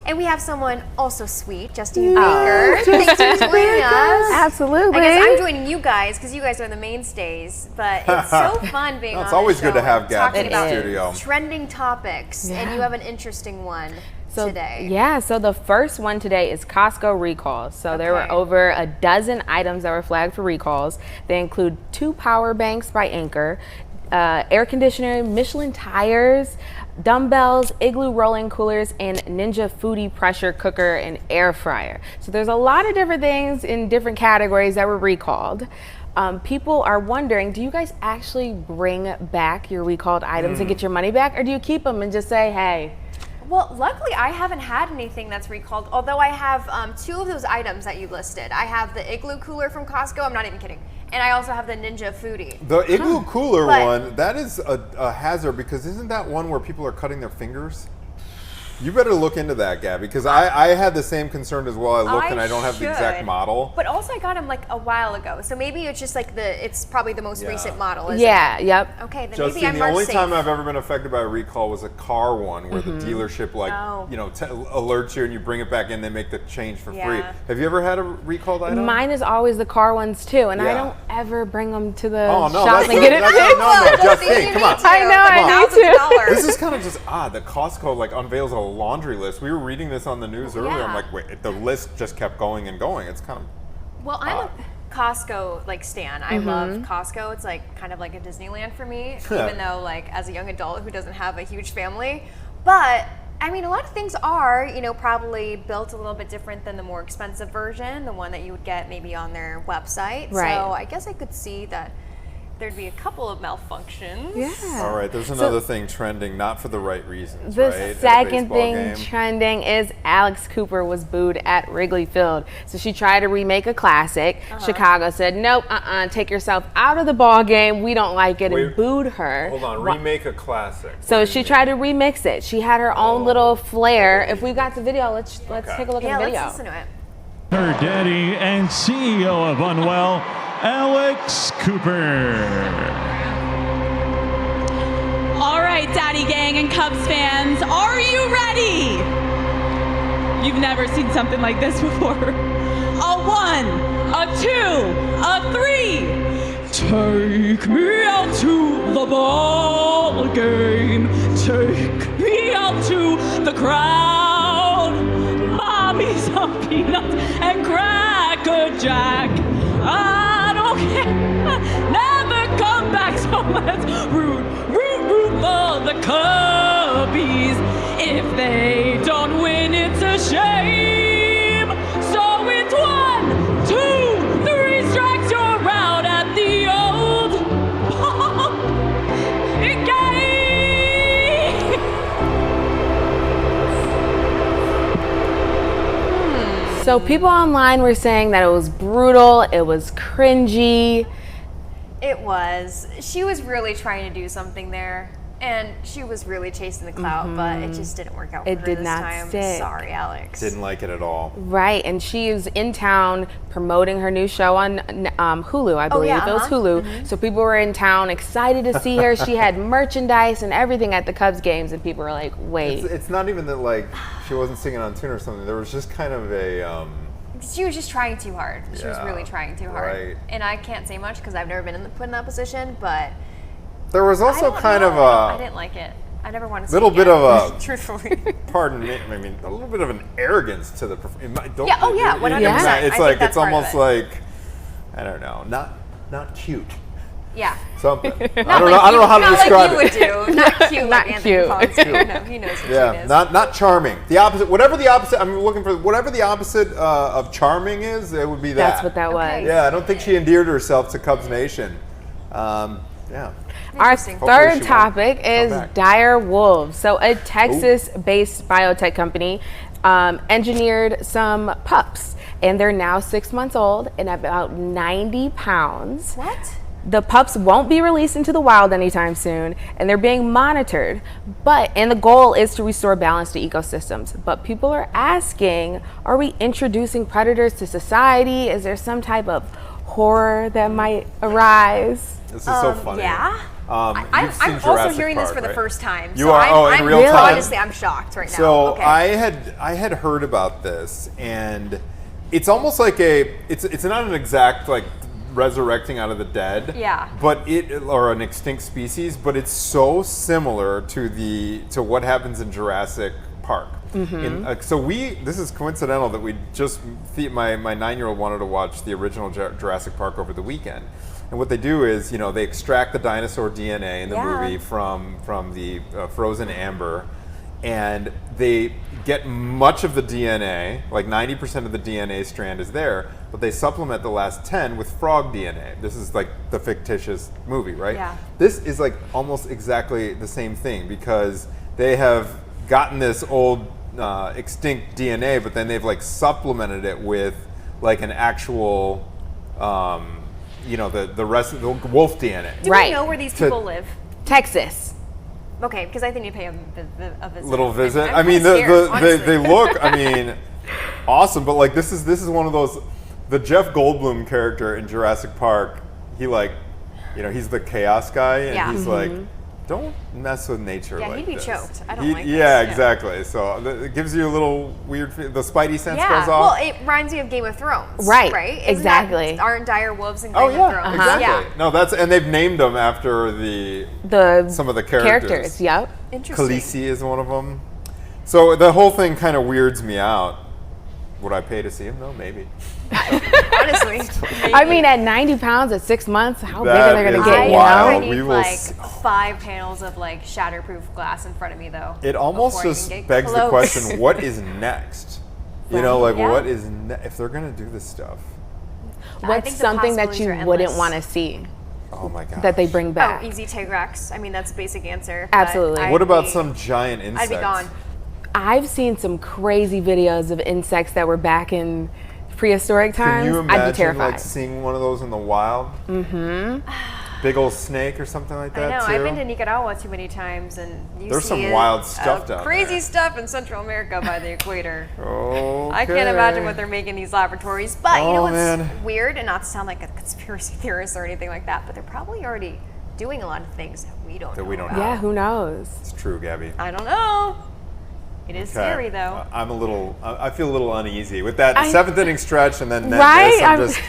And we have someone also sweet, Justine Baker. Thanks for joining us. Absolutely. I guess I'm joining you guys because you guys are the mainstays, but it's so fun being on It's always good to have Gab talking in the about studio. trending topics, and you have an interesting one today. Yeah, so the first one today is Costco recalls. So there were over a dozen items that were flagged for recalls. They include 2 power banks by Anchor, air conditioner, Michelin tires, dumbbells, Igloo rolling coolers, and Ninja Foodie pressure cooker and air fryer. So there's a lot of different things in different categories that were recalled. People are wondering, do you guys actually bring back your recalled items and get your money back, or do you keep them and just say, hey? Well, luckily I haven't had anything that's recalled, although I have 2 of those items that you listed. I have the Igloo cooler from Costco, I'm not even kidding, and I also have the Ninja Foodie. The Igloo cooler one, that is a hazard, because isn't that one where people are cutting their fingers? You better look into that, Gabby, because I had the same concern as well. I looked and I don't have the exact model. But also I got them like a while ago, so maybe it's just like it's probably the most recent model, isn't Yeah, it? yep. Okay, then Justine, maybe I'm the only safe. time I've ever been affected by a recall was a car one, where the dealership alerts you and you bring it back in, they make the change for free. Have you ever had a recalled item? Mine is always the car ones too, and I don't ever bring them to the shop that's and get it fixed. No, Justine, come on. I know, I need to. This is kind of just odd that Costco unveils a laundry list. We were reading this on the news earlier. I'm like, wait, the list just kept going and going. It's kind of Well, I'm a Costco stan. I love Costco. It's kind of like a Disneyland for me, even though as a young adult who doesn't have a huge family. But I mean, a lot of things are, probably built a little bit different than the more expensive version, the one that you would get maybe on their website. Right. So I guess I could see that there'd be a couple of malfunctions. Yeah. all right. There's another thing trending, not for the right reasons. The right? second thing trending is Alex Cooper was booed at Wrigley Field. So she tried to remake a classic. Chicago said, nope, take yourself out of the ball game. We don't like it, and booed her. Hold on, remake a classic. So she tried to remix it. She had her own little flair. If we got the video, let's take a look at the video. Let's listen to it. Her daddy and CEO of Unwell, Alex Cooper. All right, Daddy Gang and Cubs fans, are you ready? You've never seen something like this before. A 1, a 2, a 3. Take me out to the ball game. Take me out to the crowd. Mommy's on peanuts and Cracker Jack. I don't care. Never come back, so let's root for the Cubbies. If they don't win, it's a shame. So it's 1, 2, 3 strikes, you're out at the old ball game. So people online were saying that it was brutal, it was cringy. It was. She was really trying to do something there, and she was really chasing the clout, but it just didn't work out for her It did this not time. stick. Sorry, Alex. Didn't like it at all. Right, and she is in town promoting her new show on Hulu, I believe. It was Hulu. So people were in town excited to see her. She had merchandise and everything at the Cubs games, and people were like, wait. It's not even that she wasn't singing on tune or something. There was just kind of a She was just trying too hard. She was Yeah, really trying too hard. right. And I can't say much because I've never been put in that position, but there was also kind of I didn't like it. I never want to see little it bit again, of a truthfully. pardon me, I mean a little bit of an arrogance to the 100%. It's I think that's it's almost part of like I don't know, not cute. Yeah. Something. I don't know how to describe it. Not like you would do. Not cute like Anthony cute. Collins do. No, he knows what cute is. not charming. The opposite, whatever the opposite. I'm looking for whatever the opposite of charming is. It would be that. That's what that was. Yeah, I don't think she endeared herself to Cubs Nation. Yeah. Our Interesting. third topic is back. Dire Wolves. So a Texas-based biotech company engineered some pups, and they're now 6 months old and about 90 pounds. What? The pups won't be released into the wild anytime soon, and they're being monitored. And the goal is to restore balance to ecosystems. But people are asking, are we introducing predators to society? Is there some type of horror that might arise? This is so funny. Yeah. You've seen I'm also Jurassic hearing Park, this for the right? first time. You so are? I'm In real time? Honestly, I'm shocked right now. So Okay. I had heard about this, and it's almost like it's not an exact like resurrecting out of the dead. Yeah. But or an extinct species, but it's so similar to what happens in Jurassic Park. Mm-hmm. This is coincidental that my 9-year-old wanted to watch the original Jurassic Park over the weekend. And what they do is, they extract the dinosaur DNA in the movie from the frozen amber, and they get much of the DNA, like 90% of the DNA strand is there, but they supplement the last 10 with frog DNA. This is like the fictitious movie, right? Yeah. This is like almost exactly the same thing, because they have gotten this old extinct DNA, but then they've like supplemented it with like an actual the rest of the wolf DNA. Do we know where these people live? Texas. Okay, because I think you pay a visit. Little visit. I'm they look. honestly. Awesome. But like this is one of those. The Jeff Goldblum character in Jurassic Park. He he's the chaos guy, and he's like, don't mess with nature. Yeah, like he'd be this. choked. I don't like this. Yeah, exactly. So it gives you a little weird. The Spidey sense goes off. Well, it reminds me of Game of Thrones. Right. Right. Exactly. Aren't dire wolves in Game of Thrones? Exactly. Yeah. No, and they've named them after some of the characters. Yep. Interesting. Khaleesi is one of them. So the whole thing kind of weirds me out. Would I pay to see him though? Maybe. Honestly. I mean, at 90 pounds at 6 months, how big are they going to get? wild. I We need will like 5 panels of like shatterproof glass in front of me though. It almost before I just even get begs the close. question: what is next? Yeah. What is if they're going to do this stuff? I What's think the something that possibilities you are wouldn't endless. want to see Oh my god! that they bring back? Oh, easy T-Rex. I mean, that's a basic answer. but Absolutely. I'd What about be- some giant insect? I'd be gone. I've seen some crazy videos of insects that were back in prehistoric times. Can you I'd be imagine terrified. like seeing one of those in the wild? Mm-hmm. Big old snake or something like that I know. too. I've been to Nicaragua too many times, and There's some wild stuff down crazy there. stuff in Central America by the equator. Okay. I can't imagine what they're making in these laboratories. But you know Oh, what's man. weird, and not to sound like a conspiracy theorist or anything like that, but they're probably already doing a lot of things that we don't know. about. Yeah, who knows? It's true, Gabby. I don't know. It is scary though. I feel a little uneasy with that I- 7th inning stretch, and then Right? this, I'm I'm- just